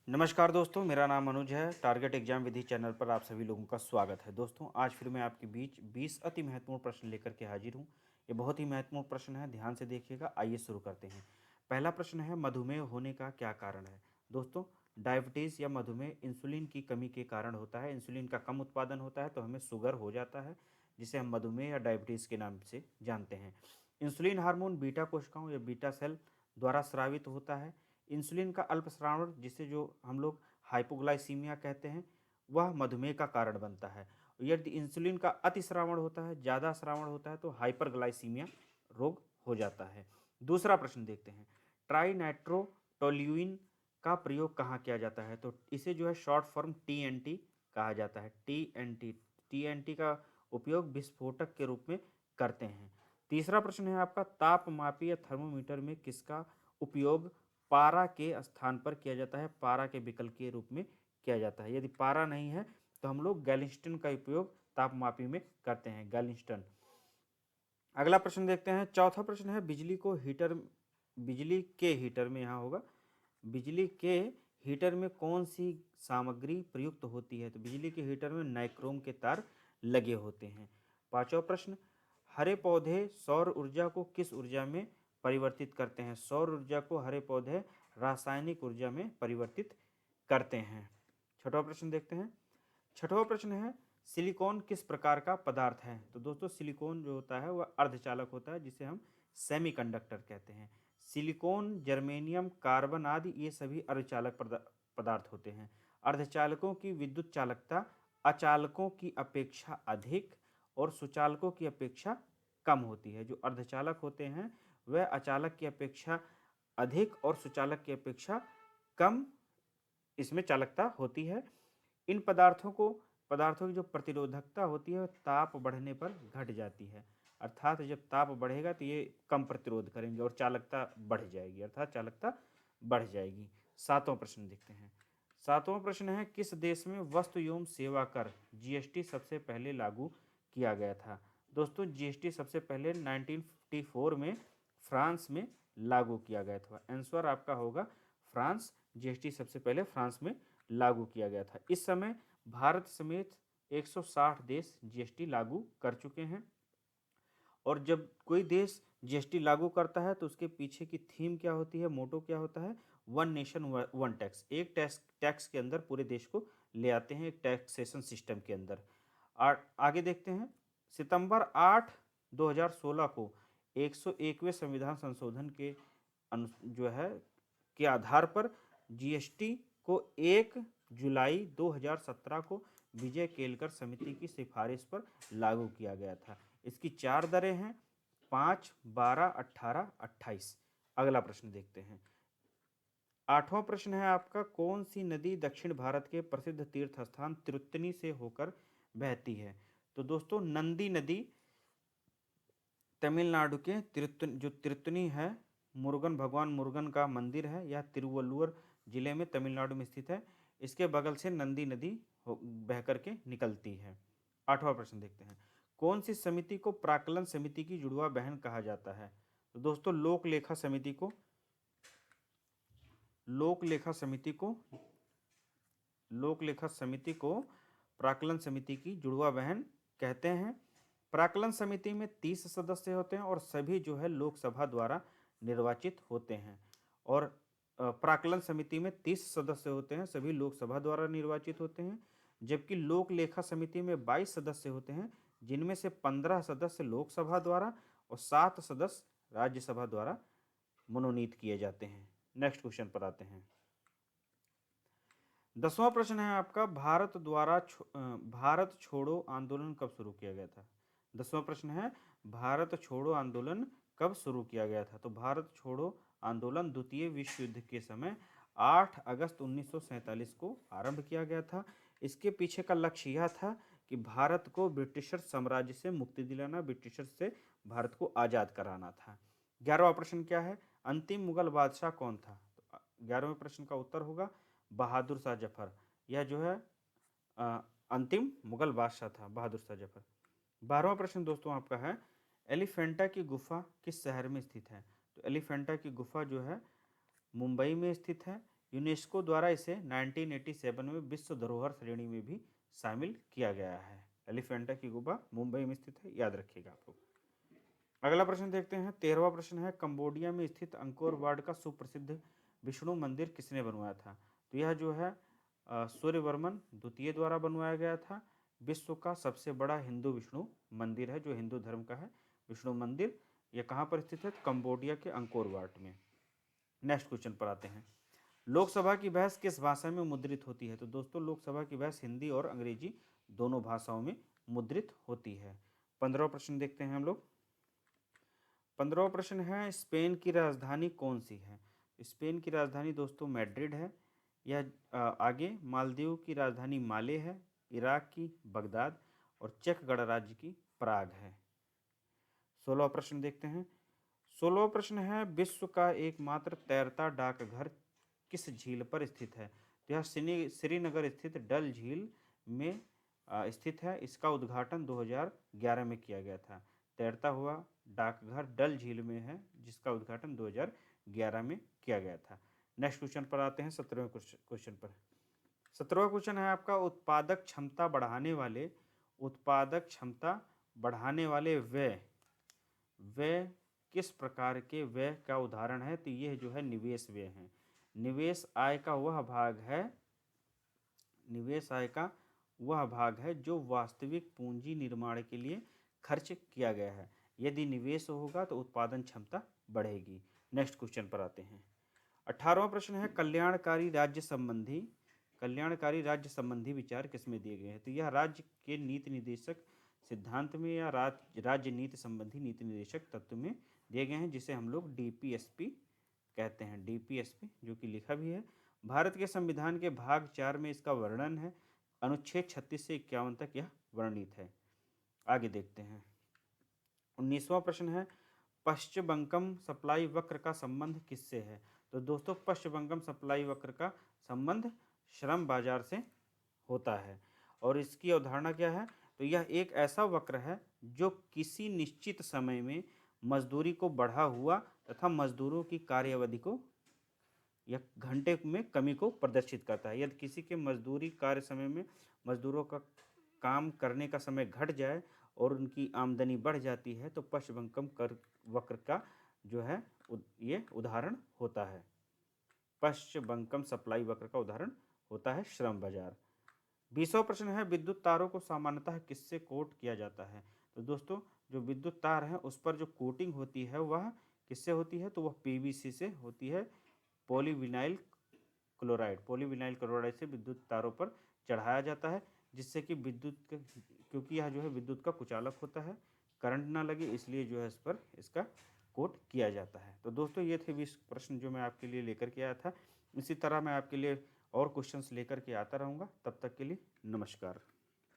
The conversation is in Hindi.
नमस्कार दोस्तों, मेरा नाम अनुज है। टारगेट एग्जाम विधि चैनल पर आप सभी लोगों का स्वागत है। दोस्तों, आज फिर मैं आपके बीच 20 अति महत्वपूर्ण प्रश्न लेकर के हाजिर हूँ। ये बहुत ही महत्वपूर्ण प्रश्न है, ध्यान से देखिएगा। आइए शुरू करते हैं। पहला प्रश्न है, मधुमेह होने का क्या कारण है? दोस्तों, डायबिटीज़ या मधुमेह इंसुलिन की कमी के कारण होता है। इंसुलिन का कम उत्पादन होता है तो हमें शुगर हो जाता है, जिसे हम मधुमेह या डायबिटीज़ के नाम से जानते हैं। इंसुलिन हार्मोन बीटा कोशिकाओं या बीटा सेल द्वारा स्रावित होता है। इंसुलिन का अल्पस्रावण, जिसे जो हम लोग हाइपोग्लाइसीमिया कहते हैं, वह मधुमेह का कारण बनता है। यदि इंसुलिन का अतिस्रावण होता है, ज़्यादा स्रावण होता है, तो हाइपरग्लाइसीमिया रोग हो जाता है। दूसरा प्रश्न देखते हैं, ट्राइनाइट्रोटोल्यूइन का प्रयोग कहाँ किया जाता है? तो इसे जो है शॉर्ट फॉर्म टीएनटी कहा जाता है। टीएनटी टीएनटी का उपयोग विस्फोटक के रूप में करते हैं। तीसरा प्रश्न है आपका, तापमापी या थर्मोमीटर में किसका उपयोग पारा के स्थान पर किया जाता है? पारा के विकल्प के रूप में किया जाता है। यदि पारा नहीं है तो हम लोग गैलिस्टन का उपयोग तापमापी में करते हैं, गैलिस्टन। अगला प्रश्न देखते हैं। चौथा प्रश्न है, बिजली के हीटर में यहाँ होगा, बिजली के हीटर में कौन सी सामग्री प्रयुक्त होती है? तो बिजली के हीटर में नाइक्रोम के तार लगे होते हैं। पांचवा प्रश्न, हरे पौधे सौर ऊर्जा को किस ऊर्जा में परिवर्तित करते हैं? सौर ऊर्जा को हरे पौधे रासायनिक ऊर्जा में परिवर्तित करते हैं। छठवां प्रश्न देखते हैं। छठवां प्रश्न है, सिलिकॉन किस प्रकार का पदार्थ है? तो दोस्तों, सिलिकॉन जो होता है वह अर्धचालक होता है, जिसे हम सेमीकंडक्टर कहते हैं। सिलिकॉन, जर्मेनियम, कार्बन आदि ये सभी अर्धचालक पदार्थ होते हैं। अर्धचालकों की विद्युत चालकता अचालकों की अपेक्षा अधिक और सुचालकों की अपेक्षा कम होती है। जो अर्धचालक होते हैं वह अचालक की अपेक्षा अधिक और सुचालक की अपेक्षा कम इसमें चालकता होती है। इन पदार्थों की जो प्रतिरोधकता होती है वह ताप बढ़ने पर घट जाती है। अर्थात जब ताप बढ़ेगा तो ये कम प्रतिरोध करेंगे और चालकता बढ़ जाएगी, अर्थात चालकता बढ़ जाएगी। सातवां प्रश्न देखते हैं। सातवां प्रश्न है, किस देश में वस्तु एवं सेवा कर जीएसटी सबसे पहले लागू किया गया था? दोस्तों, जीएसटी सबसे पहले 1954 में फ्रांस में लागू किया गया था। आंसर आपका होगा फ्रांस। जीएसटी सबसे पहले फ्रांस में लागू किया गया था। इस समय भारत समेत 160 देश जीएसटी लागू कर चुके हैं। और जब कोई देश जीएसटी लागू करता है तो उसके पीछे की थीम क्या होती है, मोटो क्या होता है? One nation one tax. एक टैक्स के अंदर पूरे देश को ले आते हैं, एक टैक्सेशन सिस्टम के अंदर। आगे देखते हैं। सितंबर 8, 2016 को 101वें संविधान संशोधन के जो है के आधार पर जीएसटी को 1 जुलाई 2017 को विजय केलकर समिति की सिफारिश पर लागू किया गया था। इसकी 4 दरें हैं, 5, 12, 18, 28। अगला प्रश्न देखते हैं। आठवां प्रश्न है आपका, कौन सी नदी दक्षिण भारत के प्रसिद्ध तीर्थ स्थान तिरुत्तनी से होकर बहती है? तो दोस्तों, नंदी नदी तमिलनाडु के तिरुत्तनी है, मुरुगन, भगवान मुरुगन का मंदिर है। यह तिरुवल्लुवर जिले में तमिलनाडु में स्थित है। इसके बगल से नंदी नदी बह करके निकलती है। आठवां प्रश्न देखते हैं। कौन सी समिति को प्राक्कलन समिति की जुड़वा बहन कहा जाता है? तो दोस्तों, लोक लेखा समिति को प्राक्कलन समिति की जुड़वा बहन कहते हैं। प्राक्कलन समिति में 30 सदस्य होते हैं और सभी जो है लोकसभा द्वारा निर्वाचित होते हैं। और प्राक्कलन समिति में 30 सदस्य होते हैं, सभी लोकसभा द्वारा निर्वाचित होते हैं। जबकि लोक लेखा समिति में 22 सदस्य होते हैं, जिनमें से 15 सदस्य लोकसभा द्वारा और 7 सदस्य राज्यसभा द्वारा मनोनीत किए जाते हैं। नेक्स्ट क्वेश्चन पर आते हैं। 10वां प्रश्न है आपका, भारत छोड़ो आंदोलन कब शुरू किया गया था? 10वां प्रश्न है, भारत छोड़ो आंदोलन कब शुरू किया गया था? तो भारत छोड़ो आंदोलन द्वितीय विश्व युद्ध के समय 8 अगस्त 1947 को आरंभ किया गया था। इसके पीछे का लक्ष्य यह था कि भारत को ब्रिटिशर साम्राज्य से मुक्ति दिलाना, ब्रिटिशर से भारत को आज़ाद कराना था। 11वां प्रश्न क्या है, अंतिम मुगल बादशाह कौन था? तो 11वें प्रश्न का उत्तर होगा बहादुर शाह जफर। यह जो है अंतिम मुगल बादशाह था, बहादुर शाह जफर। 12वां प्रश्न दोस्तों आपका है, एलिफेंटा की गुफा किस शहर में स्थित है? तो एलिफेंटा की गुफा जो है मुंबई में स्थित है। यूनेस्को द्वारा इसे 1987 में विश्व धरोहर श्रेणी में भी शामिल किया गया है। एलिफेंटा की गुफा मुंबई में स्थित है, याद रखिएगा आप लोग। अगला प्रश्न देखते हैं। 13वां प्रश्न है, कंबोडिया में स्थित अंकोर वाट का सुप्रसिद्ध विष्णु मंदिर किसने बनवाया था? तो यह जो है सूर्यवर्मन द्वितीय द्वारा बनवाया गया था। विश्व का सबसे बड़ा हिंदू विष्णु मंदिर है, जो हिंदू धर्म का है विष्णु मंदिर। यह कहाँ पर स्थित है? कंबोडिया के अंकोर वाट में। नेक्स्ट क्वेश्चन पर आते हैं। लोकसभा की बहस किस भाषा में मुद्रित होती है? तो दोस्तों लोकसभा की बहस हिंदी और अंग्रेजी दोनों भाषाओं में मुद्रित होती है। 15वां प्रश्न देखते हैं हम लोग। 15वां प्रश्न है, स्पेन की राजधानी कौन सी है? स्पेन की राजधानी दोस्तों मैड्रिड है। यह आगे मालदीव की राजधानी माले है, इराक की बगदाद और चेक गणराज्य की प्राग है। 16वां प्रश्न देखते हैं। 16वां प्रश्न है, विश्व का एकमात्र तैरता डाकघर किस झील पर स्थित है? तो यह श्रीनगर स्थित डल झील में स्थित है। इसका उद्घाटन 2011 में किया गया था। तैरता हुआ डाकघर डल झील में है, जिसका उद्घाटन 2011 में किया गया था। नेक्स्ट क्वेश्चन पर आते हैं। 17वें क्वेश्चन पर। 17वां क्वेश्चन है आपका, उत्पादक क्षमता बढ़ाने वाले व्यय किस प्रकार के व्यय का उदाहरण है? तो यह जो है निवेश व्यय है। निवेश आय का वह भाग है जो वास्तविक पूंजी निर्माण के लिए खर्च किया गया है। यदि निवेश होगा तो उत्पादन क्षमता बढ़ेगी। नेक्स्ट क्वेश्चन पर आते हैं। 18वां प्रश्न है, कल्याणकारी राज्य संबंधी विचार किसमें दिए गए हैं? तो यह राज्य के नीति निर्देशक सिद्धांत में या राज्य नीति संबंधी नीति निर्देशक तत्व में दिए गए हैं, जिसे हम लोग डीपीएसपी कहते हैं। डीपीएसपी जो कि लिखा भी है। भारत के संविधान के भाग 4 में इसका वर्णन है। अनुच्छेद 36 से 51 तक यह वर्णित है। आगे देखते हैं। 19वां प्रश्न है, पश्चिमबंगम सप्लाई वक्र का संबंध किससे है? तो दोस्तों पश्चिमबंगम सप्लाई वक्र का संबंध श्रम बाजार से होता है। और इसकी अवधारणा क्या है? तो यह एक ऐसा वक्र है जो किसी निश्चित समय में मजदूरी को बढ़ा हुआ तथा मजदूरों की कार्य अवधि को या घंटे में कमी को प्रदर्शित करता है। यदि किसी के मजदूरी कार्य समय में मजदूरों का काम करने का समय घट जाए और उनकी आमदनी बढ़ जाती है, तो पश्चिमबंगम कर वक्र का जो है ये उदाहरण होता है। पश्चिमबंगम सप्लाई वक्र का उदाहरण होता है श्रम बाजार। 20वां प्रश्न है, विद्युत तारों को सामान्यतः किससे कोट किया जाता है? तो दोस्तों जो विद्युत तार है उस पर जो कोटिंग होती है वह किससे होती है? तो वह पीवीसी से होती है। पॉलीविनाइल क्लोराइड से विद्युत तारों पर चढ़ाया जाता है, जिससे कि क्योंकि यह जो है विद्युत का कुचालक होता है, करंट ना लगे, इसलिए जो है इस पर इसका कोट किया जाता है। तो दोस्तों ये थे 20 प्रश्न जो मैं आपके लिए लेकर के आया था। इसी तरह मैं आपके लिए और क्वेश्चंस लेकर के आता रहूँगा। तब तक के लिए नमस्कार।